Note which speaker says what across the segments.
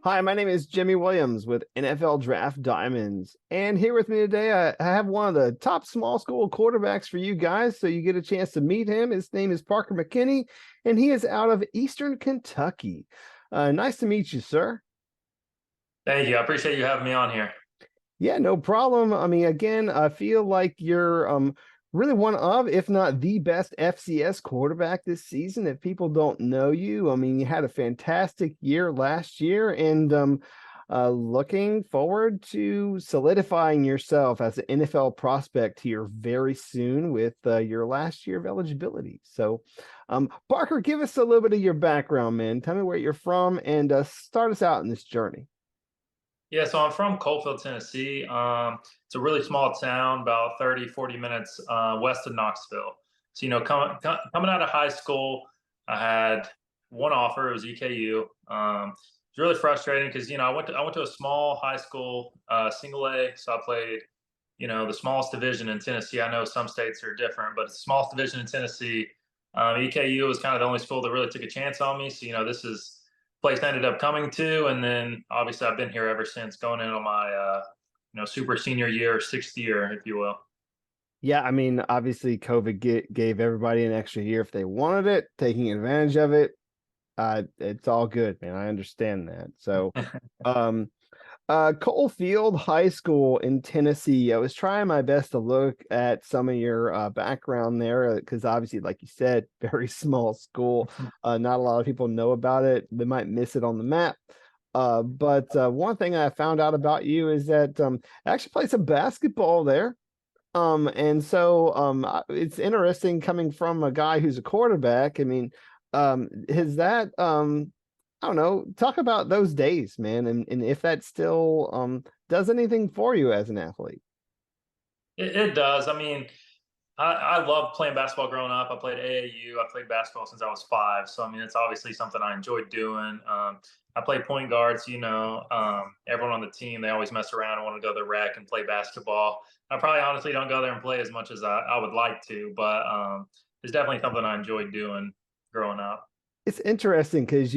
Speaker 1: Hi, my name is Jimmy Williams with NFL Draft Diamonds. And here with me today, I have one of the top small school quarterbacks for you guys. So you get a chance to meet him. His name is Parker McKinney, and he is out of Eastern Kentucky. Nice to meet you, sir.
Speaker 2: Thank you. I appreciate you having me on here.
Speaker 1: Yeah, no problem. I mean, again, I feel like you're really one of, if not the best FCS quarterback this season. If people don't know you, I mean, you had a fantastic year last year, and looking forward to solidifying yourself as an NFL prospect here very soon with your last year of eligibility. So, Parker, give us a little bit of your background, man. Tell me where you're from, and start us out in this journey.
Speaker 2: Yeah, so I'm from Coalfield, Tennessee. It's a really small town, about 30, 40 minutes west of Knoxville. So, coming out of high school, I had one offer. It was EKU. It's really frustrating because I went to a small high school, single A. So I played, the smallest division in Tennessee. I know some states are different, but it's the smallest division in Tennessee. EKU was kind of the only school that really took a chance on me. So, this is place I ended up coming to, and then obviously I've been here ever since, going in on my super senior year, sixth year, if you will.
Speaker 1: Yeah, I mean, obviously, COVID gave everybody an extra year if they wanted it, taking advantage of it. It's all good, man. I understand that. So, um, Coalfield High School in Tennessee. I was trying my best to look at some of your background there because obviously, like you said, very small school. Not a lot of people know about it. They might miss it on the map. But one thing I found out about you is that I actually played some basketball there. And so it's interesting coming from a guy who's a quarterback. I mean, is that I don't know, talk about those days, man, and if that still does anything for you as an athlete.
Speaker 2: It does. I mean, I love playing basketball growing up. I played AAU. I played basketball since I was 5. So, I mean, it's obviously something I enjoyed doing. I played point guard. So, everyone on the team, they always mess around and want to go to the rec and play basketball. I probably honestly don't go there and play as much as I would like to, but it's definitely something I enjoyed doing growing up.
Speaker 1: It's interesting because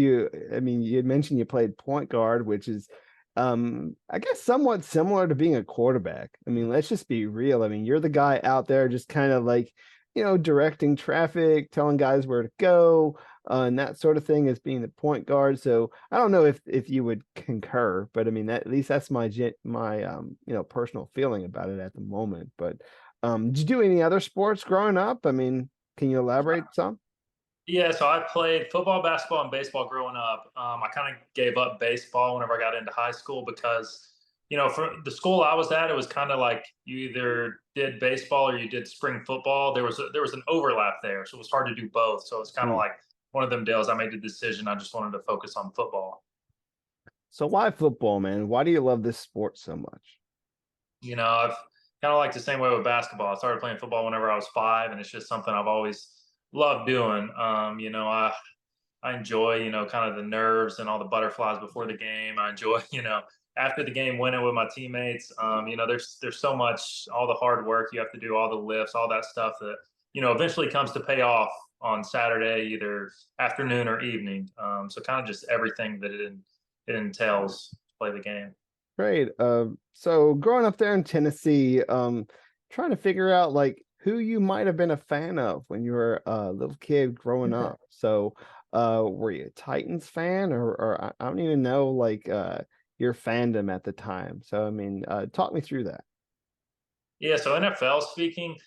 Speaker 1: I mean, you had mentioned you played point guard, which is, I guess, somewhat similar to being a quarterback. I mean, let's just be real. I mean, you're the guy out there just kind of like, directing traffic, telling guys where to go, and that sort of thing as being the point guard. So I don't know if you would concur, but I mean, at least that's my personal feeling about it at the moment. But did you do any other sports growing up? I mean, can you elaborate some?
Speaker 2: Yeah, so I played football, basketball, and baseball growing up. I kind of gave up baseball whenever I got into high school because, for the school I was at, it was kind of like you either did baseball or you did spring football. There was an overlap there, so it was hard to do both. So it's kind of
Speaker 1: Hmm.
Speaker 2: like one of them deals. I made the decision. I just wanted to focus on football.
Speaker 1: So why football, man? Why do you love this sport so much?
Speaker 2: I've kind of like the same way with basketball. I started playing football whenever I was 5, and it's just something I've always loved doing. I enjoy, kind of the nerves and all the butterflies before the game. I enjoy, after the game winning with my teammates. There's so much, all the hard work you have to do, all the lifts, all that stuff that, eventually comes to pay off on Saturday, either afternoon or evening. So kind of just everything that it entails to play the game.
Speaker 1: Great. So growing up there in Tennessee, trying to figure out like who you might have been a fan of when you were a little kid growing up. So, were you a Titans fan, or I don't even know like your fandom at the time. So, I mean, talk me through that.
Speaker 2: Yeah, so NFL speaking,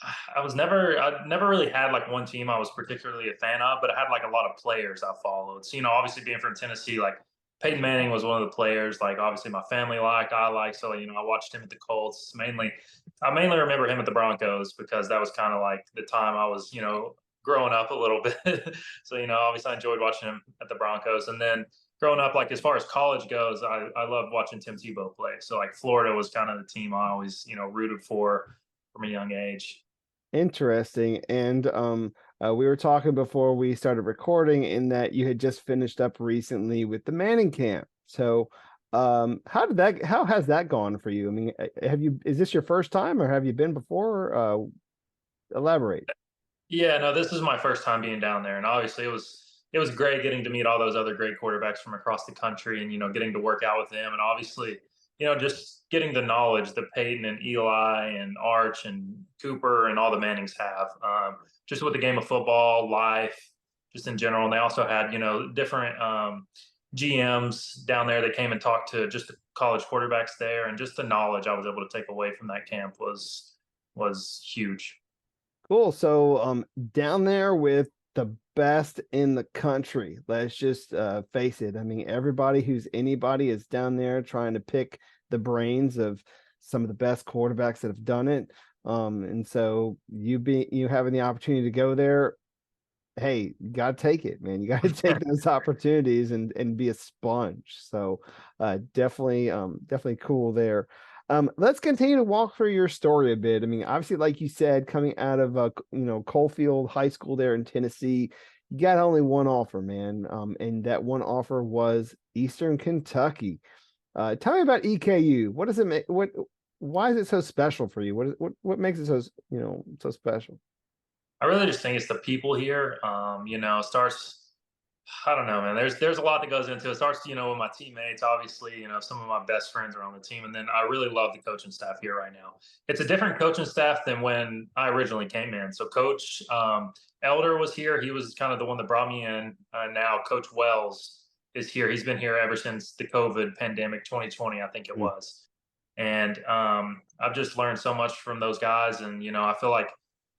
Speaker 2: I never really had like one team I was particularly a fan of, but I had like a lot of players I followed. So, obviously being from Tennessee, like Peyton Manning was one of the players, like obviously my family liked, I liked. So, I watched him at the Colts mainly. I mainly remember him at the Broncos because that was kind of like the time I was, growing up a little bit. So, obviously I enjoyed watching him at the Broncos. And then growing up, like as far as college goes, I loved watching Tim Tebow play. So like Florida was kind of the team I always, rooted for from a young age.
Speaker 1: Interesting. And we were talking before we started recording in that you had just finished up recently with the Manning camp. So, how has that gone for you? I mean, is this your first time or have you been before? Elaborate.
Speaker 2: Yeah, no, this is my first time being down there, and obviously it was great getting to meet all those other great quarterbacks from across the country, and getting to work out with them, and obviously, just getting the knowledge that Peyton and Eli and Arch and Cooper and all the Mannings have, just with the game of football, life, just in general. And they also had, different GMs down there that came and talked to just the college quarterbacks there, and just the knowledge I was able to take away from that camp was huge.
Speaker 1: Cool. So down there with the best in the country. Let's just face it. I mean, everybody who's anybody is down there trying to pick the brains of some of the best quarterbacks that have done it. And so you having the opportunity to go there, hey, you got to take it, man. You got to take those opportunities and be a sponge. So definitely cool there. Let's continue to walk through your story a bit. I mean, obviously, like you said, coming out of Coalfield High School there in Tennessee, you got only one offer, man. And that one offer was Eastern Kentucky. Tell me about EKU. What does it make? Why is it so special for you? What makes it so special?
Speaker 2: I really just think it's the people here. Starts. I don't know, man. There's a lot that goes into it. It starts, with my teammates, obviously, some of my best friends are on the team. And then I really love the coaching staff here right now. It's a different coaching staff than when I originally came in. So Coach Elder was here. He was kind of the one that brought me in. Now Coach Wells is here. He's been here ever since the COVID pandemic, 2020, I think it was. And I've just learned so much from those guys. And, I feel like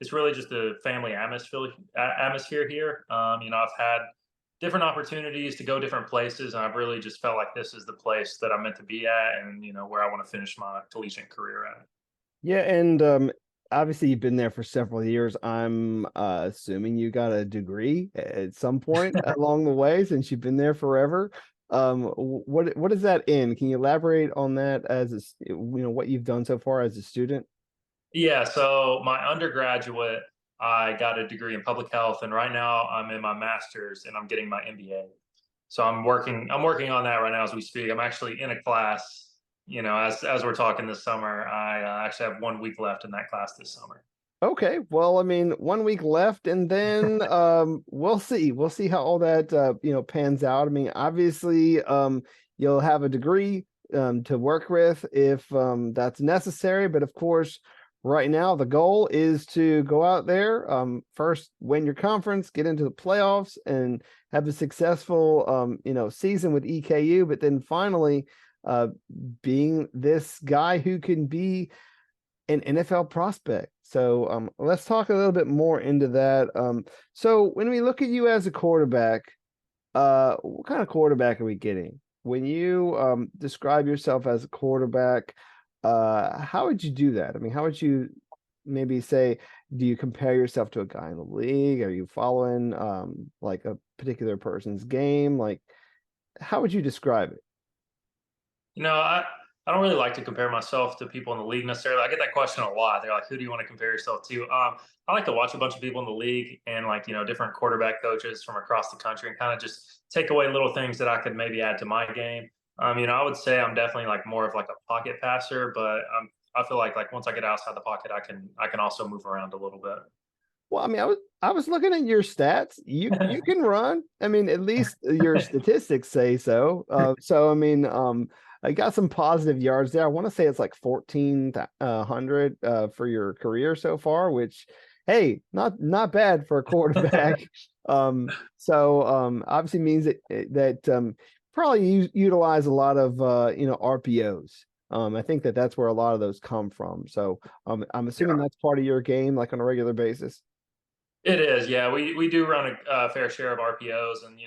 Speaker 2: it's really just a family atmosphere here. I've had different opportunities to go different places, and I've really just felt like this is the place that I'm meant to be at, and where I want to finish my collegiate career at.
Speaker 1: Yeah, and obviously you've been there for several years. I'm assuming you got a degree at some point along the way since you've been there forever. What is that in? Can you elaborate on that as what you've done so far as a student?
Speaker 2: Yeah, so my undergraduate, I got a degree in public health, and right now I'm in my master's and I'm getting my MBA. So I'm working on that right now as we speak. I'm actually in a class, as we're talking this summer. I actually have 1 week left in that class this summer.
Speaker 1: Okay, well, I mean, 1 week left, and then we'll see. We'll see how all that pans out. I mean, obviously, you'll have a degree to work with if that's necessary, but of course, right now the goal is to go out there, first win your conference, get into the playoffs, and have a successful season with EKU, but then finally being this guy who can be an NFL prospect. So let's talk a little bit more into that. So when we look at you as a quarterback, what kind of quarterback are we getting? When you describe yourself as a quarterback, how would you do that? I mean, how would you maybe say, do you compare yourself to a guy in the league? Are you following like a particular person's game? Like, how would you describe it?
Speaker 2: I don't really like to compare myself to people in the league necessarily. I get that question a lot. They're like, "Who do you want to compare yourself to?" I like to watch a bunch of people in the league and different quarterback coaches from across the country, and kind of just take away little things that I could maybe add to my game. I would say I'm definitely like more of like a pocket passer, but I feel like once I get outside the pocket, I can also move around a little bit.
Speaker 1: Well, I mean, I was looking at your stats. You can run. I mean, at least your statistics say so. So I mean, I got some positive yards there. I want to say it's like 1,400 for your career so far, which, hey, not bad for a quarterback. So obviously means that probably utilize a lot of RPOs. I think that's where a lot of those come from. So I'm assuming
Speaker 2: Yeah.
Speaker 1: that's part of your game, like on a regular basis.
Speaker 2: It is, yeah. We do run a fair share of RPOs, and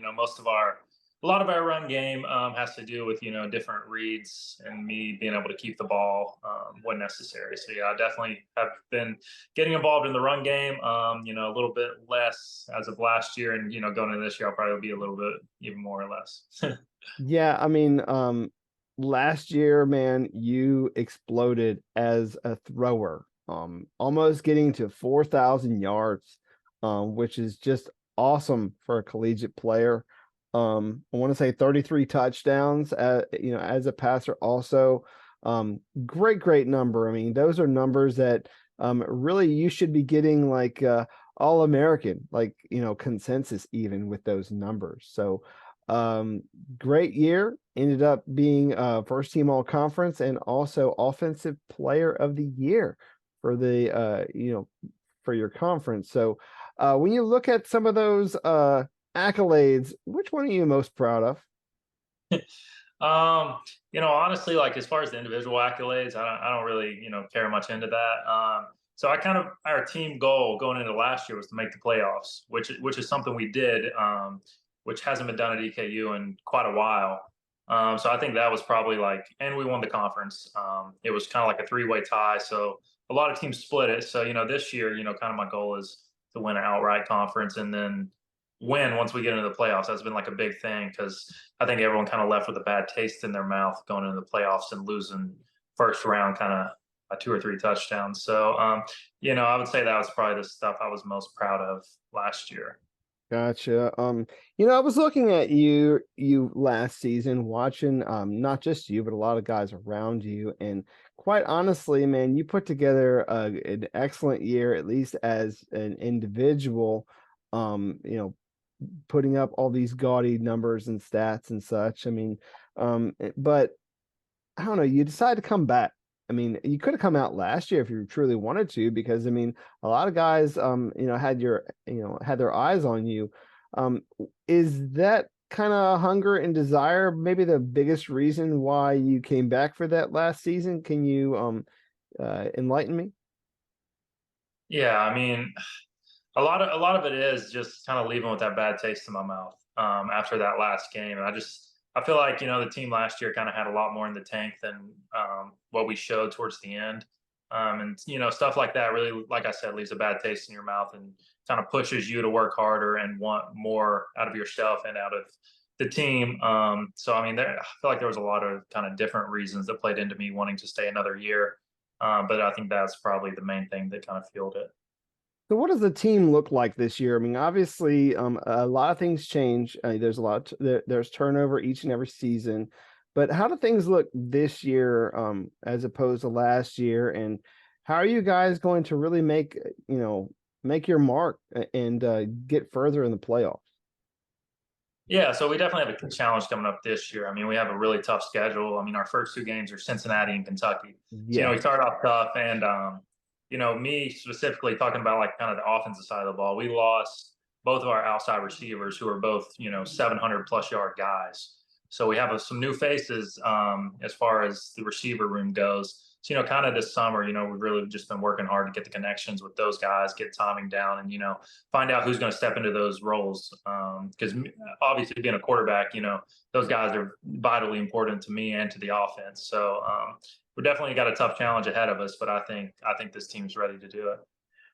Speaker 2: a lot of our run game has to do with different reads and me being able to keep the ball when necessary. So yeah, I definitely have been getting involved in the run game. A little bit less as of last year, and going into this year, I'll probably be a little bit even more or less.
Speaker 1: Yeah, I mean, last year, man, you exploded as a thrower, almost getting to 4,000 yards, which is just awesome for a collegiate player. I want to say 33 touchdowns, as a passer also. Great number. I mean, those are numbers that really you should be getting like All-American, like, consensus even with those numbers. So great year, ended up being first team all conference and also offensive player of the year for the for your conference. So when you look at some of those accolades, which one are you most proud of?
Speaker 2: Honestly, like as far as the individual accolades, I don't really, care much into that. So our team goal going into last year was to make the playoffs, which is something we did, which hasn't been done at EKU in quite a while. So I think that was probably like, and we won the conference. It was kind of like a three-way tie. So a lot of teams split it. So, this year, kind of my goal is to win an outright conference and then win once we get into the playoffs. That's been like a big thing because I think everyone kind of left with a bad taste in their mouth going into the playoffs and losing first round kind of by 2 or 3 touchdowns. So, I would say that was probably the stuff I was most proud of last year.
Speaker 1: Gotcha. I was looking at you last season, watching not just you, but a lot of guys around you. And quite honestly, man, you put together an excellent year, at least as an individual. Putting up all these gaudy numbers and stats and such. I mean, but I don't know, you decided to come back. I mean, you could have come out last year if you truly wanted to, because I mean, a lot of guys, had their eyes on you. Is that kind of hunger and desire maybe the biggest reason why you came back for that last season? Can you enlighten me?
Speaker 2: Yeah, I mean, a lot of it is just kind of leaving with that bad taste in my mouth after that last game, and I feel like the team last year kind of had a lot more in the tank than what we showed towards the end, and stuff like that really, like I said, leaves a bad taste in your mouth and kind of pushes you to work harder and want more out of yourself and out of the team. So I mean, I feel like there was a lot of kind of different reasons that played into me wanting to stay another year, but I think that's probably the main thing that kind of fueled it.
Speaker 1: So what does the team look like this year? I mean, obviously, a lot of things change. There's a lot, there's turnover each and every season, but how do things look this year, as opposed to last year? And how are you guys going to really make your mark and get further in the playoffs?
Speaker 2: Yeah, so we definitely have a challenge coming up this year. I mean, we have a really tough schedule. I mean, our first 2 games are Cincinnati and Kentucky. So,
Speaker 1: Yeah.
Speaker 2: we start off tough. And, me specifically talking about like kind of the offensive side of the ball, we lost both of our outside receivers who are both, 700 plus yard guys. So we have some new faces as far as the receiver room goes. So, kind of this summer, we've really just been working hard to get the connections with those guys, get timing down, and, find out who's going to step into those roles. Because obviously, being a quarterback, those guys are vitally important to me and to the offense. So we definitely got a tough challenge ahead of us, but I think this team's ready to do it.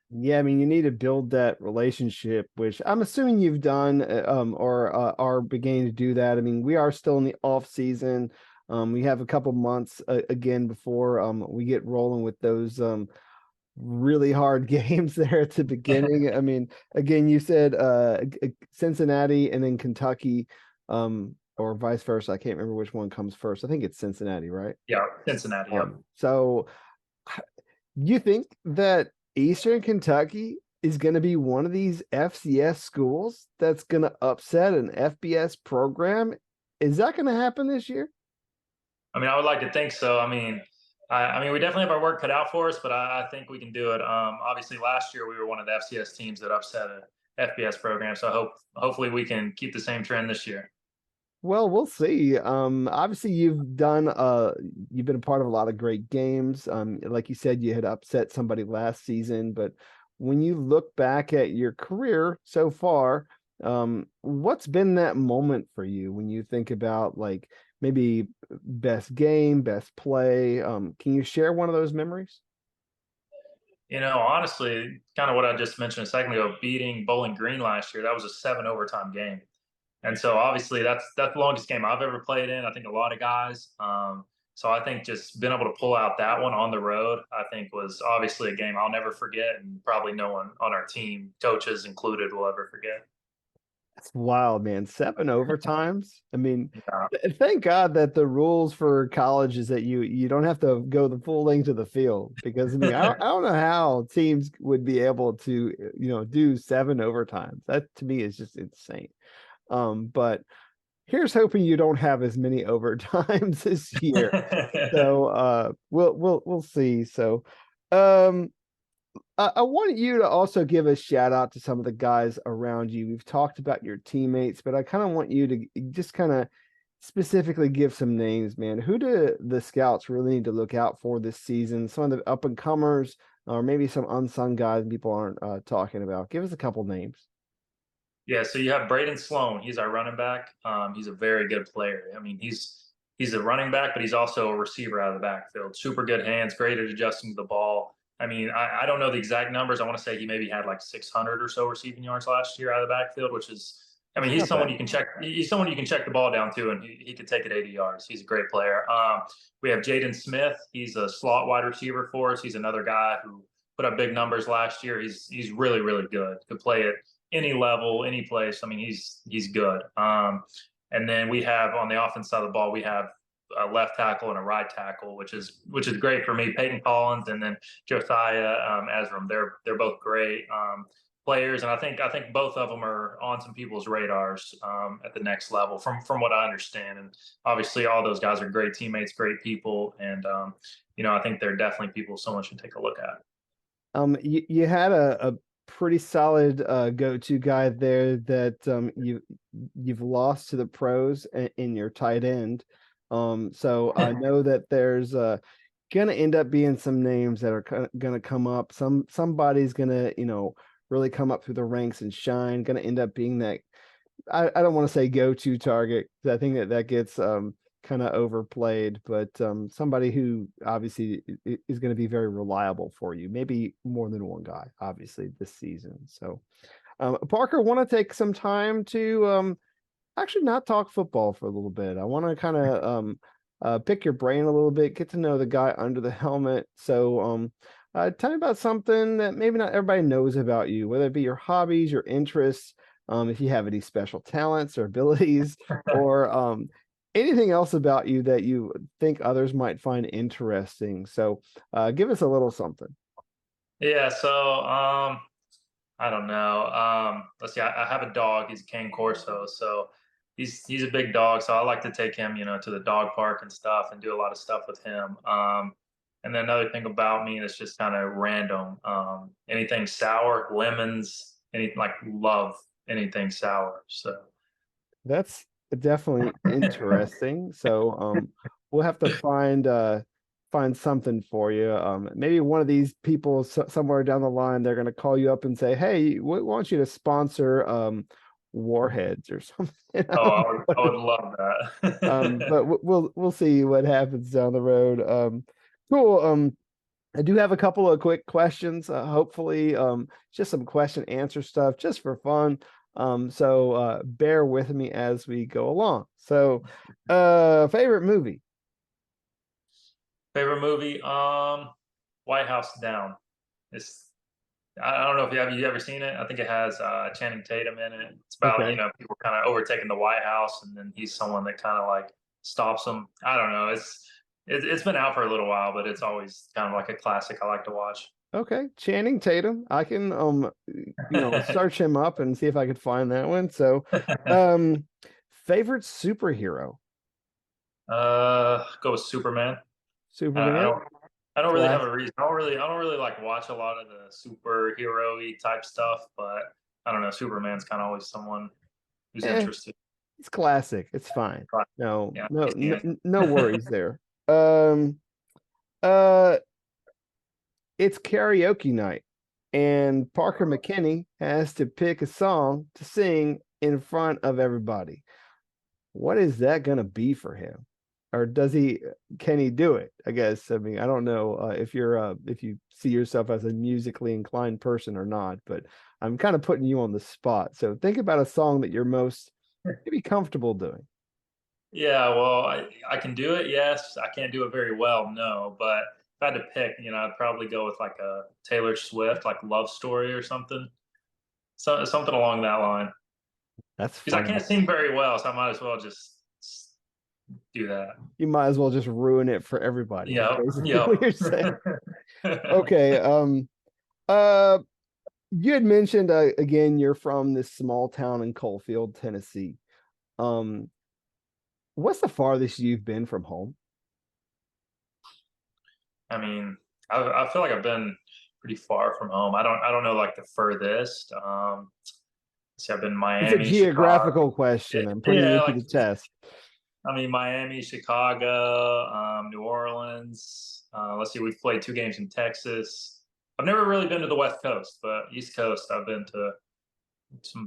Speaker 1: Yeah, I mean, you need to build that relationship, which I'm assuming you've done, or are beginning to do that. I mean, we are still in the off season. We have a couple months again before we get rolling with those really hard games there at the beginning. I mean, again, you said Cincinnati and then Kentucky, or vice versa. I can't remember which one comes first. I think it's Cincinnati, right?
Speaker 2: Yeah, Cincinnati. Yep.
Speaker 1: So you think that Eastern Kentucky is going to be one of these FCS schools that's going to upset an FBS program? Is that going to happen this year?
Speaker 2: I mean, I would like to think so. I mean, we definitely have our work cut out for us, but I think we can do it. Obviously, last year we were one of the FCS teams that upset a FBS program, so hopefully we can keep the same trend this year.
Speaker 1: Well, we'll see. Obviously you've been a part of a lot of great games. Like you said, you had upset somebody last season, but when you look back at your career so far, what's been that moment for you when you think about like maybe best game, best play? Can you share one of those memories?
Speaker 2: Honestly, kind of what I just mentioned a second ago, beating Bowling Green last year, that was a 7 overtime game. And so obviously that's the longest game I've ever played in. I think a lot of guys. So I think just being able to pull out that one on the road, I think was obviously a game I'll never forget, and probably no one on our team, coaches included, will ever forget.
Speaker 1: That's wild, man. 7 overtimes. I mean,
Speaker 2: Yeah.
Speaker 1: thank God that the rules for college is that you don't have to go the full length of the field because I mean I don't know how teams would be able to do 7 overtimes. That to me is just insane. But here's hoping you don't have as many overtimes this year. So we'll see. So um I want you to also give a shout out to some of the guys around you. We've talked about your teammates, but I kind of want you to just kind of specifically give some names, man. Who do the scouts really need to look out for this season? Some of the up and comers, or maybe some unsung guys people aren't talking about. Give us a couple names.
Speaker 2: Yeah, so you have Braden Sloan. He's our running back. He's a very good player. I mean, he's a running back, but he's also a receiver out of the backfield. Super good hands, great at adjusting to the ball. I mean, I don't know the exact numbers. I want to say he maybe had like 600 or so receiving yards last year out of the backfield, which is, I mean,
Speaker 1: It's
Speaker 2: he's
Speaker 1: not
Speaker 2: someone
Speaker 1: bad.
Speaker 2: you can check. He's someone you can check the ball down to, and he could take it 80 yards. He's a great player. We have Jaden Smith. He's a slot wide receiver for us. He's another guy who put up big numbers last year. He's really really good. Could play it any level, any place. I mean, he's good. And then we have on the offense side of the ball, we have a left tackle and a right tackle, which is great for me. Peyton Collins and then Josiah Ezram. They're both great players, and I think both of them are on some people's radars at the next level, from what I understand. And obviously, all those guys are great teammates, great people, and I think they're definitely people someone should take a look at.
Speaker 1: You had a pretty solid go-to guy there that you've lost to the pros in your tight end. So I know that there's gonna end up being some names that are gonna come up. Somebody's gonna really come up through the ranks and shine. Gonna end up being that I don't want to say go-to target because I think that gets kind of overplayed, but somebody who obviously is going to be very reliable for you, maybe more than one guy, obviously this season. So, Parker, want to take some time to actually not talk football for a little bit. I want to kind of pick your brain a little bit, get to know the guy under the helmet. So, tell me about something that maybe not everybody knows about you, whether it be your hobbies, your interests, if you have any special talents or abilities, or anything else about you that you think others might find interesting. So, give us a little something.
Speaker 2: Yeah, so I don't know. Let's see. I have a dog. He's a Cane Corso, so he's a big dog. So I like to take him, to the dog park and stuff, and do a lot of stuff with him. And then another thing about me that's just kind of random. Anything sour, lemons, like love anything sour. So
Speaker 1: That's definitely interesting. So, we'll have to find something for you. Maybe one of these people somewhere down the line, they're going to call you up and say, "Hey, we want you to sponsor Warheads or something." I
Speaker 2: oh,
Speaker 1: don't know what
Speaker 2: I would love that.
Speaker 1: but we'll see what happens down the road. Cool. I do have a couple of quick questions. Hopefully, just some question answer stuff, just for fun. So bear with me as we go along. So, favorite movie?
Speaker 2: Favorite movie? White House Down. It's I don't know if you ever seen it. I think it has Channing Tatum in it. It's about
Speaker 1: Okay.
Speaker 2: people kind of overtaking the White House, and then he's someone that kind of like stops them. I don't know. It's been out for a little while, but it's always kind of like a classic I like to watch.
Speaker 1: Okay. Channing Tatum. I can search him up and see if I could find that one. So, um, favorite superhero?
Speaker 2: Go with Superman. I
Speaker 1: Superman.
Speaker 2: don't. I don't really have
Speaker 1: Class.
Speaker 2: a reason. I don't really like watch a lot of the superhero-y type stuff, but I don't know. Superman's kind of always someone who's
Speaker 1: Eh,
Speaker 2: interested.
Speaker 1: it's classic. It's fine.
Speaker 2: But
Speaker 1: No,
Speaker 2: yeah,
Speaker 1: no, no,
Speaker 2: yeah.
Speaker 1: no worries there. Um, uh, it's karaoke night, and Parker McKinney has to pick a song to sing in front of everybody. What is that gonna be for him? Or can he do it? I guess. I mean, I don't know if you see yourself as a musically inclined person or not, but I'm kind of putting you on the spot. So think about a song that you're most maybe comfortable doing.
Speaker 2: Yeah, well, I can do it. Yes, I can't do it very well. No, but if I had to pick, I'd probably go with like a Taylor Swift, like Love Story or something. So something along that line.
Speaker 1: That's
Speaker 2: because I
Speaker 1: funny.
Speaker 2: can't sing very well, so I might as well just do that.
Speaker 1: You might as well just ruin it for everybody. Is
Speaker 2: Yeah,
Speaker 1: basically
Speaker 2: yeah.
Speaker 1: what you're saying. Okay. Uh, you had mentioned again you're from this small town in Coalfield, Tennessee. Um, what's the farthest you've been from home?
Speaker 2: I mean, I feel like I've been pretty far from home. I don't know like the furthest. See, I've been
Speaker 1: It's a
Speaker 2: Miami, Chicago.
Speaker 1: geographical question. I'm putting
Speaker 2: Yeah,
Speaker 1: you to
Speaker 2: like
Speaker 1: the test.
Speaker 2: I mean Miami, Chicago, New Orleans. Let's see, we've played 2 games in Texas. I've never really been to the West Coast, but East Coast I've been to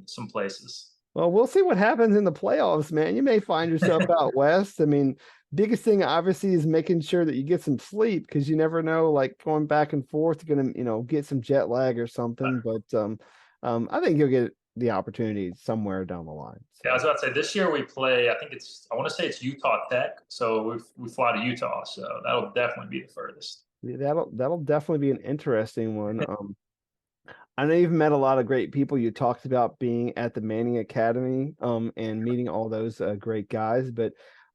Speaker 2: some places.
Speaker 1: Well, we'll see what happens in the playoffs, man. You may find yourself out west. I mean, biggest thing obviously is making sure that you get some sleep because you never know, like going back and forth, you're gonna, get some jet lag or something. But I think you'll get the opportunity somewhere down the line.
Speaker 2: Yeah, I was
Speaker 1: So
Speaker 2: about to say this year we play. I want to say it's Utah Tech, so we fly to Utah, so that'll definitely be the furthest.
Speaker 1: yeah, that'll definitely be an interesting one. I know you've met a lot of great people. You talked about being at the Manning Academy, and meeting all those great guys. But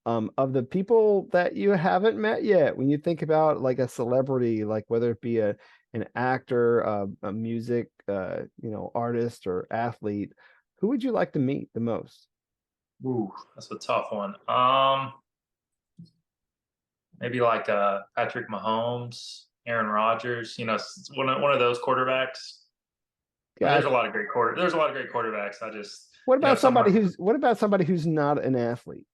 Speaker 1: of the people that you haven't met yet, when you think about like a celebrity, like whether it be an actor, a music, artist or athlete, who would you like to meet the most?
Speaker 2: Ooh, that's a tough one. Maybe like Patrick Mahomes, Aaron Rodgers. One of those quarterbacks. I mean,
Speaker 1: Gotcha.
Speaker 2: there's a lot of great quarterbacks. I just
Speaker 1: What about
Speaker 2: someone.
Speaker 1: somebody who's not an athlete?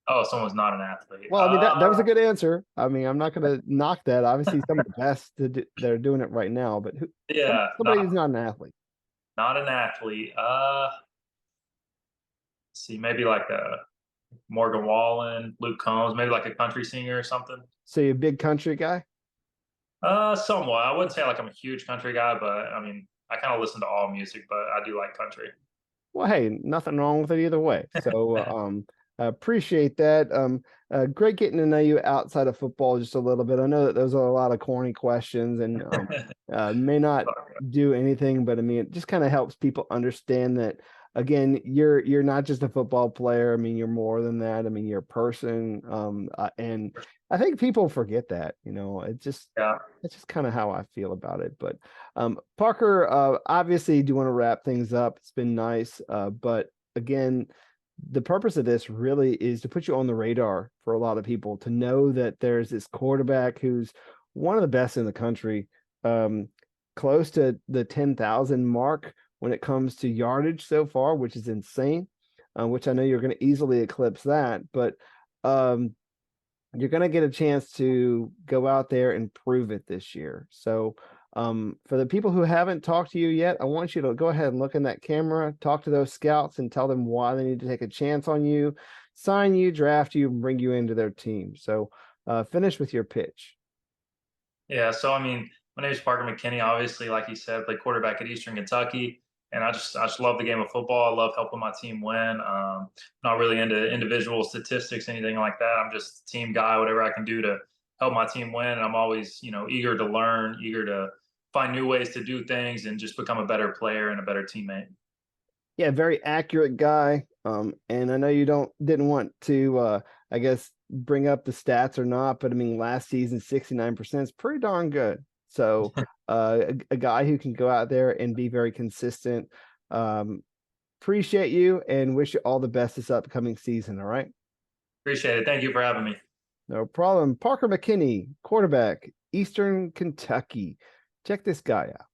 Speaker 2: Oh, someone's not an athlete.
Speaker 1: Well, I mean that was a good answer. I mean, I'm not going to knock that. Obviously, some of the best that are doing it right now, but
Speaker 2: Yeah,
Speaker 1: somebody who's not an athlete.
Speaker 2: not an athlete. See, maybe like a Morgan Wallen, Luke Combs, maybe like a country singer or something.
Speaker 1: So you're a big country guy?
Speaker 2: Somewhat. I wouldn't say like I'm a huge country guy, but I mean, I kind of listen to all music, but I do like country.
Speaker 1: Well, hey, nothing wrong with it either way. So I appreciate that. Great getting to know you outside of football just a little bit. I know that those are a lot of corny questions and may not do anything, but I mean, it just kind of helps people understand that again, you're not just a football player. I mean, you're more than that. I mean, you're a person. And I think people forget that,
Speaker 2: Yeah.
Speaker 1: that's just kind of how I feel about it. But Parker, obviously, do want to wrap things up. It's been nice, but again, the purpose of this really is to put you on the radar for a lot of people to know that there's this quarterback who's one of the best in the country, close to the 10,000 mark when it comes to yardage so far, which is insane. Which I know you're going to easily eclipse that, but you're going to get a chance to go out there and prove it this year. So, for the people who haven't talked to you yet, I want you to go ahead and look in that camera, talk to those scouts, and tell them why they need to take a chance on you, sign you, draft you, and bring you into their team. So, finish with your pitch.
Speaker 2: Yeah. So, I mean, my name is Parker McKinney. Obviously, like you said, played quarterback at Eastern Kentucky. And I just love the game of football. I love helping my team win. Not really into individual statistics, anything like that. I'm just a team guy, whatever I can do to help my team win. And I'm always, eager to learn, eager to find new ways to do things and just become a better player and a better teammate.
Speaker 1: Yeah, very accurate guy. And I know you didn't want to, I guess, bring up the stats or not, but I mean, last season, 69% is pretty darn good. So, a guy who can go out there and be very consistent. Appreciate you and wish you all the best this upcoming season. All right.
Speaker 2: Appreciate it. Thank you for having me.
Speaker 1: No problem. Parker McKinney, quarterback, Eastern Kentucky. Check this guy out.